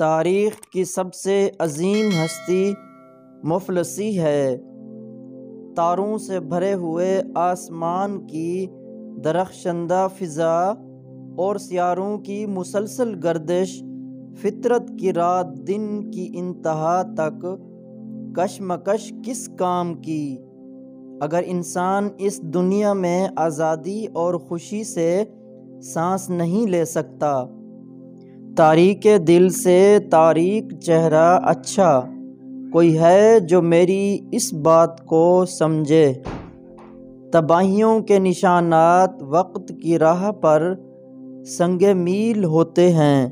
تاریخ کی سب سے عظیم ہستی مفلسی ہے۔ تاروں سے بھرے ہوئے آسمان کی درخشندہ فضا اور سیاروں کی مسلسل گردش فطرت کی رات دن کی انتہا تک کشمکش کس کام کی؟ اگر انسان اس دنیا میں آزادی اور خوشی سے سانس نہیں لے سکتا، تاریک دل سے تاریک چہرہ اچھا کوئی ہے جو میری اس بات کو سمجھے۔ تباہیوں کے نشانات وقت کی راہ پر سنگ میل ہوتے ہیں۔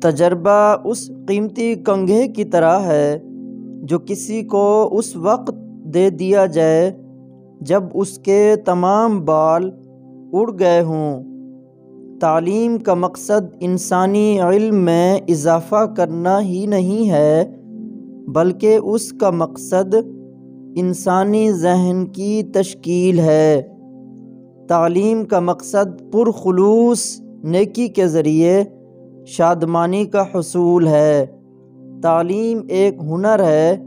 تجربہ اس قیمتی کنگھے کی طرح ہے جو کسی کو اس وقت دے دیا جائے جب اس کے تمام بال اڑ گئے ہوں۔ تعلیم کا مقصد انسانی علم میں اضافہ کرنا ہی نہیں ہے، بلکہ اس کا مقصد انسانی ذہن کی تشکیل ہے۔ تعلیم کا مقصد پرخلوص نیکی کے ذریعے شادمانی کا حصول ہے۔ تعلیم ایک ہنر ہے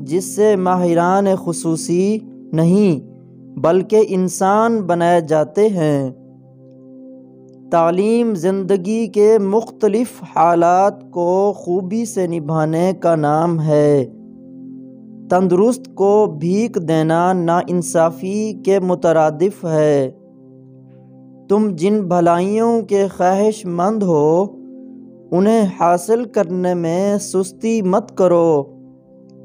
جس سے ماہران خصوصی نہیں بلکہ انسان بنائے جاتے ہیں۔ تعلیم زندگی کے مختلف حالات کو خوبی سے نبھانے کا نام ہے۔ تندرست کو بھیک دینا ناانصافی کے مترادف ہے۔ تم جن بھلائیوں کے خواہش مند ہو انہیں حاصل کرنے میں سستی مت کرو۔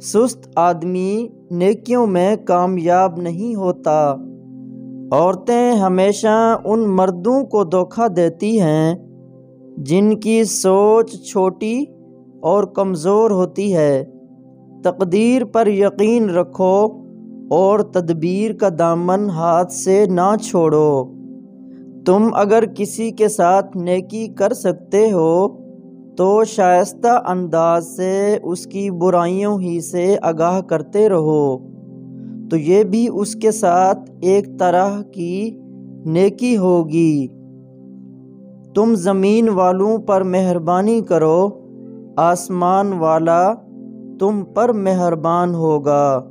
سست آدمی نیکیوں میں کامیاب نہیں ہوتا۔ عورتیں ہمیشہ ان مردوں کو دھوکہ دیتی ہیں جن کی سوچ چھوٹی اور کمزور ہوتی ہے۔ تقدیر پر یقین رکھو اور تدبیر کا دامن ہاتھ سے نہ چھوڑو۔ تم اگر کسی کے ساتھ نیکی کر سکتے ہو تو شائستہ انداز سے اس کی برائیوں ہی سے آگاہ کرتے رہو، تو یہ بھی اس کے ساتھ ایک طرح کی نیکی ہوگی۔ تم زمین والوں پر مہربانی کرو، آسمان والا تم پر مہربان ہوگا۔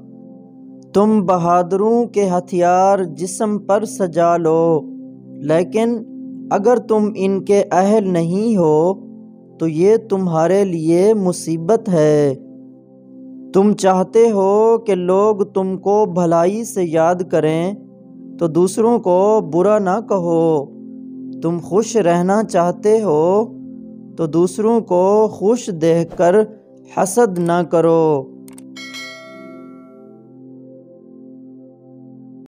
تم بہادروں کے ہتھیار جسم پر سجا لو، لیکن اگر تم ان کے اہل نہیں ہو تو یہ تمہارے لیے مصیبت ہے۔ تم چاہتے ہو کہ لوگ تم کو بھلائی سے یاد کریں تو دوسروں کو برا نہ کہو۔ تم خوش رہنا چاہتے ہو تو دوسروں کو خوش دیکھ کر حسد نہ کرو۔